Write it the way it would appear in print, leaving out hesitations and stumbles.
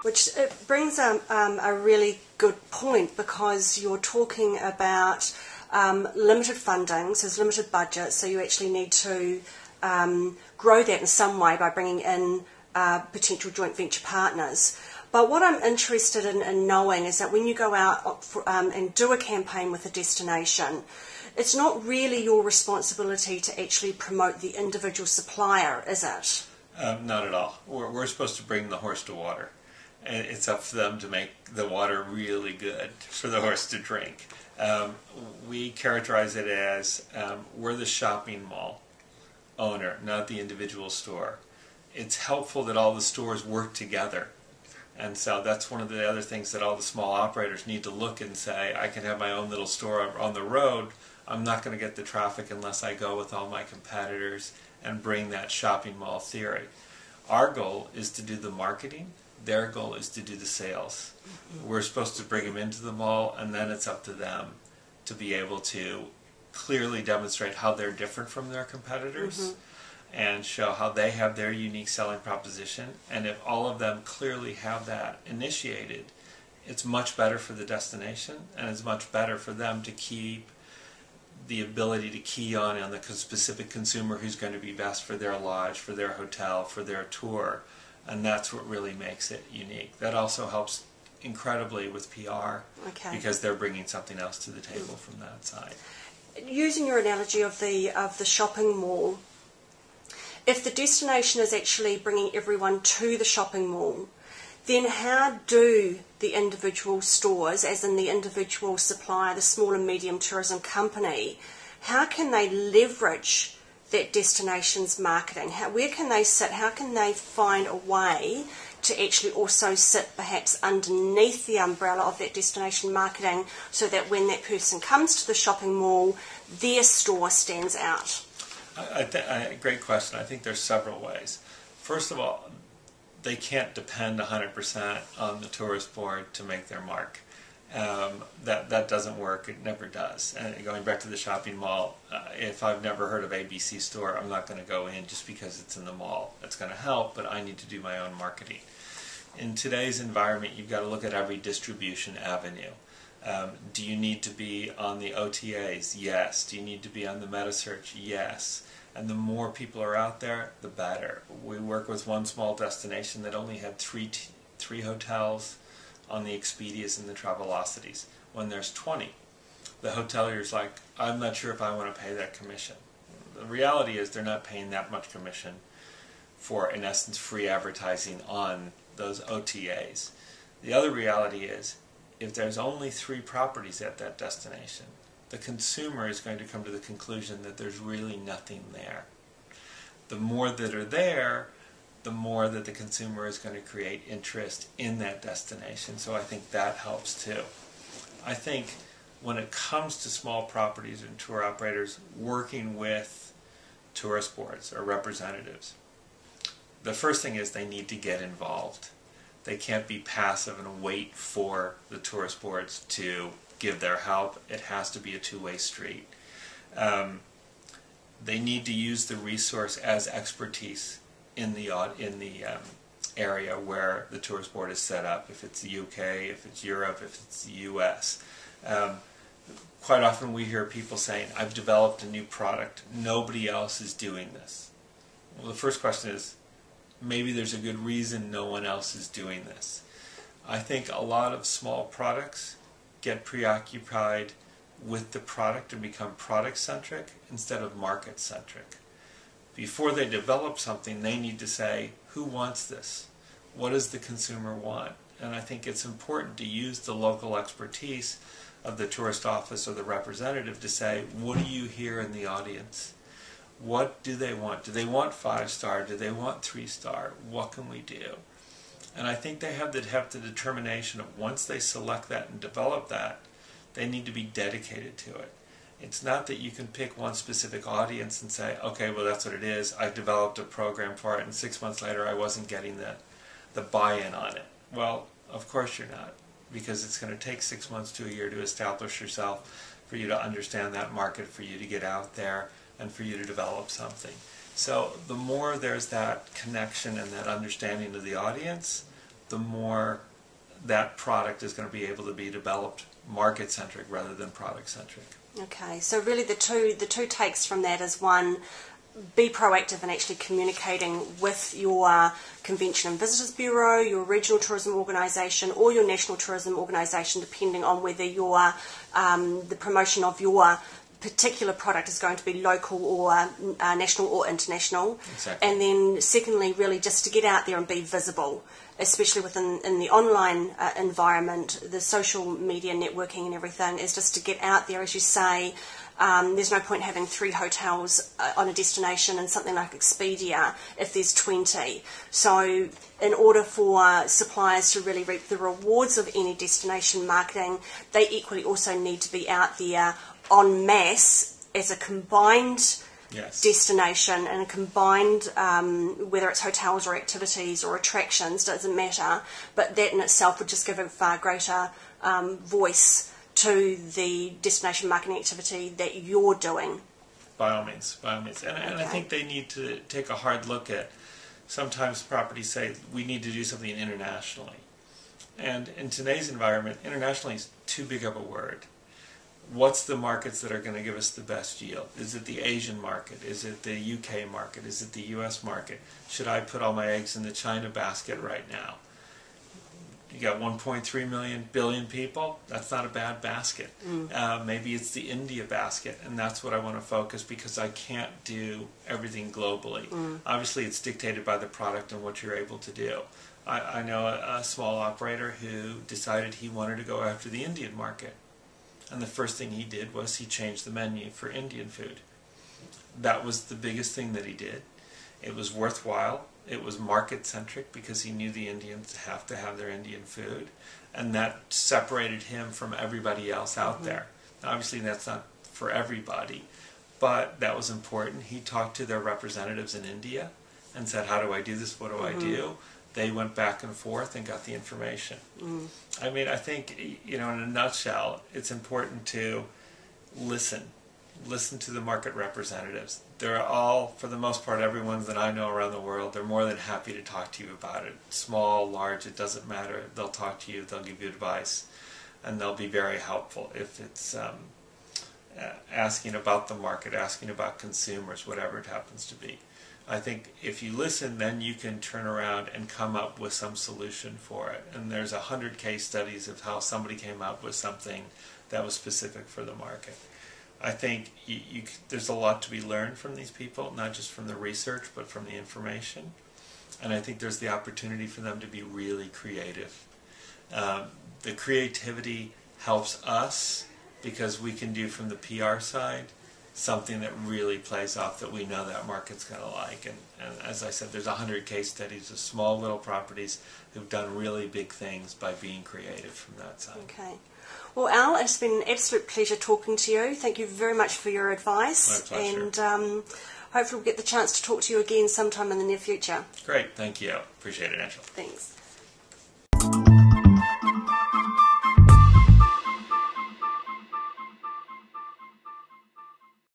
Which it brings a really good point, because you're talking about limited funding, so there's limited budget, so you actually need to grow that in some way by bringing in potential joint venture partners. But what I'm interested in knowing is that when you go out and do a campaign with a destination, it's not really your responsibility to actually promote the individual supplier, is it? Not at all. We're supposed to bring the horse to water. And it's up to them to make the water really good for the horse to drink. We characterize it as we're the shopping mall owner, not the individual store. It's helpful that all the stores work together. And so that's one of the other things that all the small operators need to look and say, I can have my own little store on the road. I'm not going to get the traffic unless I go with all my competitors and bring that shopping mall theory. Our goal is to do the marketing. Their goal is to do the sales. We're supposed to bring them into the mall, and then it's up to them to be able to clearly demonstrate how they're different from their competitors and show how they have their unique selling proposition. And if all of them clearly have that initiated, it's much better for the destination, and it's much better for them to keep the ability to key on the specific consumer who's going to be best for their lodge, for their hotel, for their tour. And that's what really makes it unique. That also helps incredibly with PR, because they're bringing something else to the table from that side. Using your analogy of the shopping mall, if the destination is actually bringing everyone to the shopping mall, then how do the individual stores, as in the individual supplier, the small and medium tourism company, how can they leverage that destination's marketing? Where can they sit? How can they find a way to actually also sit perhaps underneath the umbrella of that destination marketing, so that when that person comes to the shopping mall, their store stands out? Great question. I think there's several ways. First of all, they can't depend 100% on the tourist board to make their mark. That doesn't work. It never does. And going back to the shopping mall, if I've never heard of ABC store, I'm not going to go in just because it's in the mall. It's going to help, but I need to do my own marketing. In today's environment, you've got to look at every distribution avenue. Do you need to be on the OTAs? Yes. Do you need to be on the meta-search? Yes. And the more people are out there, the better. We work with one small destination that only had three hotels on the Expedias and the Travelocities. When there's 20, the hotelier's like, I'm not sure if I want to pay that commission. The reality is they're not paying that much commission for, in essence, free advertising on those OTAs. The other reality is, if there's only 3 properties at that destination, the consumer is going to come to the conclusion that there's really nothing there. The more that are there, the more that the consumer is going to create interest in that destination. So I think that helps too. I think when it comes to small properties and tour operators working with tourist boards or representatives, the first thing is they need to get involved. They can't be passive and wait for the tourist boards to give their help. It has to be a two-way street. They need to use the resource as expertise in the area where the tourist board is set up, if it's the UK, if it's Europe, if it's the US. Quite often we hear people saying, I've developed a new product, nobody else is doing this. Well, the first question is, maybe there's a good reason no one else is doing this. I think a lot of small products get preoccupied with the product and become product-centric instead of market-centric. Before they develop something, they need to say, who wants this? What does the consumer want? And I think it's important to use the local expertise of the tourist office or the representative to say, what do you hear in the audience? What do they want? Do they want 5-star? Do they want 3-star? What can we do? And I think they have the determination of, once they select that and develop that, they need to be dedicated to it. It's not that you can pick one specific audience and say, okay, well that's what it is, I developed a program for it, and 6 months later I wasn't getting the buy-in on it. Well, of course you're not, because it's going to take 6 months to a year to establish yourself, for you to understand that market, for you to get out there, and for you to develop something. So the more there's that connection and that understanding of the audience, the more that product is going to be able to be developed market-centric rather than product-centric. Okay, so really the two takes from that is, one, be proactive in actually communicating with your Convention and Visitors Bureau, your regional tourism organisation, or your national tourism organisation, depending on whether your the promotion of your particular product is going to be local or national or international. Exactly. And then secondly, really just to get out there and be visible, especially in the online environment, the social media networking and everything, is just to get out there, as you say. There's no point having 3 hotels on a destination and something like Expedia if there's 20. So in order for suppliers to really reap the rewards of any destination marketing, they equally also need to be out there en masse as a combined destination and a combined, whether it's hotels or activities or attractions, doesn't matter, but that in itself would just give a far greater voice to the destination marketing activity that you're doing. By all means, by all means. And I think they need to take a hard look at, sometimes properties say we need to do something internationally. And in today's environment, internationally is too big of a word. What's the markets that are going to give us the best yield? Is it the Asian market? Is it the UK market? Is it the US market? Should I put all my eggs in the China basket right now? You got 1.3 billion people. That's not a bad basket. Maybe it's the India basket, and that's what I want to focus, because I can't do everything globally. Obviously, it's dictated by the product and what you're able to do. I know a small operator who decided he wanted to go after the Indian market, and the first thing he did was he changed the menu for Indian food. That was the biggest thing that he did. It was worthwhile. It was market-centric because he knew the Indians have to have their Indian food, and that separated him from everybody else out there. Now, obviously, that's not for everybody, but that was important. He talked to their representatives in India and said, how do I do this? What do I do? They went back and forth and got the information. I mean, I think, in a nutshell, it's important to listen to the market representatives. They're all, for the most part, everyone that I know around the world, they're more than happy to talk to you about it. Small, large, it doesn't matter. They'll talk to you, they'll give you advice, and they'll be very helpful if it's asking about the market, asking about consumers, whatever it happens to be. I think if you listen, then you can turn around and come up with some solution for it. And there's 100 case studies of how somebody came up with something that was specific for the market. I think there's a lot to be learned from these people, not just from the research, but from the information. And I think there's the opportunity for them to be really creative. The creativity helps us because we can do from the PR side something that really plays off that we know that market's going to like. And as I said, there's 100 case studies of small little properties who've done really big things by being creative from that side. Okay. Well, Al, it's been an absolute pleasure talking to you. Thank you very much for your advice. My pleasure. And hopefully we'll get the chance to talk to you again sometime in the near future. Great. Thank you. Appreciate it, Angela. Thanks.